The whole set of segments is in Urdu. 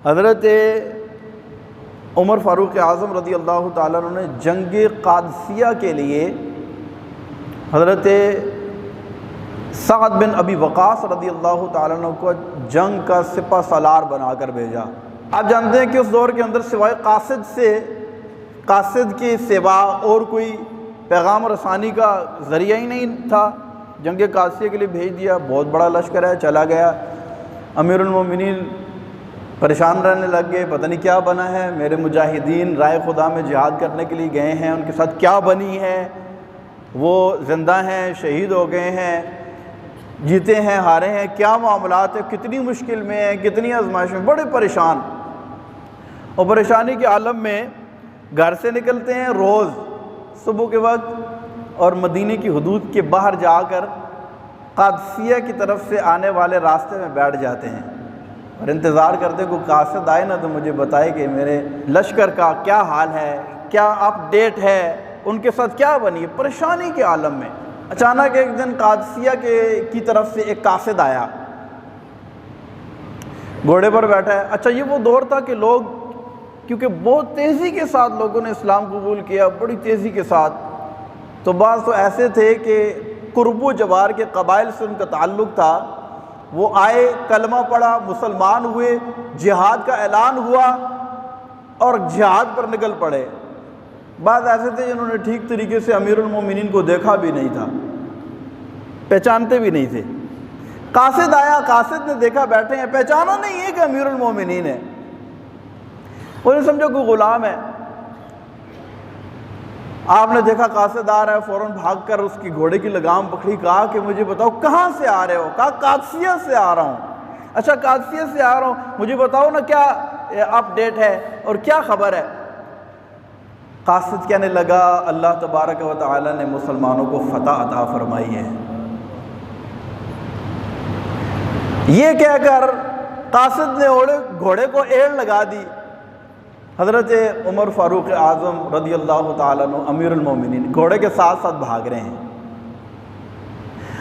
حضرت عمر فاروق اعظم رضی اللہ تعالیٰ عنہ نے جنگ قادسیہ کے لیے حضرت سعد بن ابی وقاص رضی اللہ تعالیٰ عنہ کو جنگ کا سپہ سالار بنا کر بھیجا۔ آپ جانتے ہیں کہ اس دور کے اندر سوائے قاصد کے سوا اور کوئی پیغام رسانی کا ذریعہ ہی نہیں تھا۔ جنگ قادسیہ کے لیے بھیج دیا، بہت بڑا لشکر ہے، چلا گیا۔ امیر المومنین پریشان رہنے لگ گئے، پتہ نہیں کیا بنا ہے، میرے مجاہدین رائے خدا میں جہاد کرنے کے لیے گئے ہیں، ان کے ساتھ کیا بنی ہے، وہ زندہ ہیں، شہید ہو گئے ہیں، جیتے ہیں، ہارے ہیں، کیا معاملات ہیں، کتنی مشکل میں ہیں، کتنی آزمائش میں، بڑے پریشان۔ اور پریشانی کے عالم میں گھر سے نکلتے ہیں روز صبح کے وقت اور مدینے کی حدود کے باہر جا کر قادسیہ کی طرف سے آنے والے راستے میں بیٹھ جاتے ہیں اور انتظار کرتے کوئی قاصد آئے نا تو مجھے بتائے کہ میرے لشکر کا کیا حال ہے، کیا اپ ڈیٹ ہے، ان کے ساتھ کیا بنی ہے۔ پریشانی کے عالم میں اچانک ایک دن قادسیہ کی طرف سے ایک قاصد آیا، گھوڑے پر بیٹھا ہے۔ اچھا یہ وہ دور تھا کہ لوگ کیونکہ بہت تیزی کے ساتھ لوگوں نے اسلام قبول کیا، بڑی تیزی کے ساتھ، تو بعض تو ایسے تھے کہ قرب و جوار کے قبائل سے ان کا تعلق تھا، وہ آئے، کلمہ پڑھا، مسلمان ہوئے، جہاد کا اعلان ہوا اور جہاد پر نکل پڑے۔ بعض ایسے تھے جنہوں نے ٹھیک طریقے سے امیر المومنین کو دیکھا بھی نہیں تھا، پہچانتے بھی نہیں تھے۔ قاصد آیا، قاصد نے دیکھا بیٹھے ہیں، پہچانا نہیں ہے کہ امیر المومنین ہے، انہیں سمجھا کوئی غلام ہے۔ آپ نے دیکھا قاصد آ رہا ہے، فوراً بھاگ کر اس کی گھوڑے کی لگام پکڑی، کہا کہ مجھے بتاؤ کہاں سے آ رہے ہو؟ کہا قادسیہ سے آ رہا ہوں۔ اچھا قادسیہ سے آ رہا ہوں، مجھے بتاؤ نا کیا اپ ڈیٹ ہے اور کیا خبر ہے؟ قاصد کہنے لگا اللہ تبارک و تعالی نے مسلمانوں کو فتح عطا فرمائی ہے۔ یہ کہہ کر قاصد نے گھوڑے کو ایڑ لگا دی۔ حضرت عمر فاروق اعظم رضی اللہ تعالیٰ عنہ امیر المومنین گھوڑے کے ساتھ ساتھ بھاگ رہے ہیں۔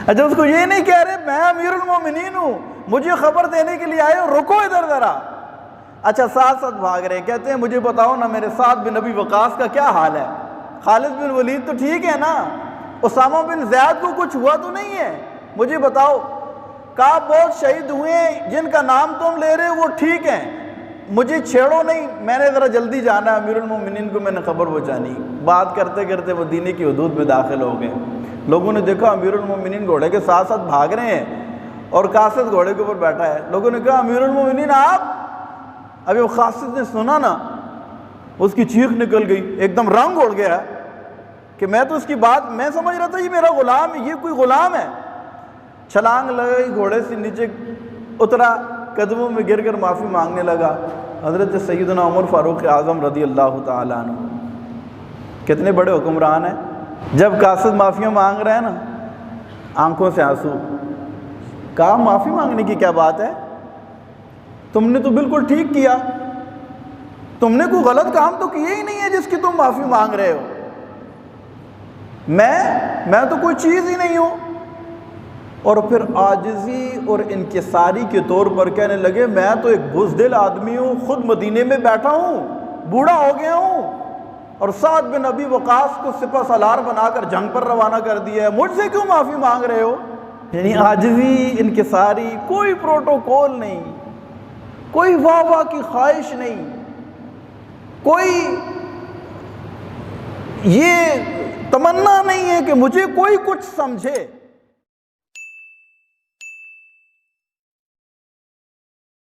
اچھا اس کو یہ نہیں کہہ رہے میں امیر المومنین ہوں، مجھے خبر دینے کے لیے آئے ہو، رکو ادھر ذرا۔ اچھا ساتھ ساتھ بھاگ رہے ہیں، کہتے ہیں مجھے بتاؤ نا میرے سعد بن ابی وقاص کا کیا حال ہے، خالد بن ولید تو ٹھیک ہے نا، اسامہ بن زیاد کو کچھ ہوا تو نہیں ہے، مجھے بتاؤ۔ کہا بہت شہید ہوئے ہیں، جن کا نام تم لے رہے ہو وہ ٹھیک ہیں، مجھے چھیڑو نہیں، میں نے ذرا جلدی جانا ہے، امیر المومنین کو میں نے خبر پہنچانی۔ بات کرتے کرتے وہ مدینے کی حدود میں داخل ہو گئے۔ لوگوں نے دیکھا امیر المومنین گھوڑے کے ساتھ ساتھ بھاگ رہے ہیں اور قاصد گھوڑے کے اوپر بیٹھا ہے۔ لوگوں نے کہا امیر المومنین آپ؟ ابھی وہ قاصد نے سنا نا، اس کی چیخ نکل گئی، ایک دم رنگ اڑ گیا کہ میں تو اس کی بات میں سمجھ رہا تھا یہ میرا غلام ہے، یہ کوئی غلام ہے۔ چھلانگ لگائی، گھوڑے سے نیچے اترا، قدموں میں گر کر معافی مانگنے لگا۔ حضرت سیدنا عمر فاروق اعظم رضی اللہ تعالیٰ عنہ کتنے بڑے حکمران ہیں، جب قاصد معافیاں مانگ رہے ہیں نا، آنکھوں سے آنسو۔ کہا معافی مانگنے کی کیا بات ہے، تم نے تو بالکل ٹھیک کیا، تم نے کوئی غلط کام تو کیا ہی نہیں ہے جس کی تم معافی مانگ رہے ہو، میں تو کوئی چیز ہی نہیں ہوں۔ اور پھر عاجزی اور انکساری کے طور پر کہنے لگے میں تو ایک بزدل آدمی ہوں، خود مدینے میں بیٹھا ہوں، بوڑھا ہو گیا ہوں، اور سعد بن ابی وقاص کو سپہ سالار بنا کر جنگ پر روانہ کر دیا ہے، مجھ سے کیوں معافی مانگ رہے ہو؟ یعنی عاجزی، انکساری، کوئی پروٹوکول نہیں، کوئی واہ واہ کی خواہش نہیں، کوئی یہ تمنا نہیں ہے کہ مجھے کوئی کچھ سمجھے۔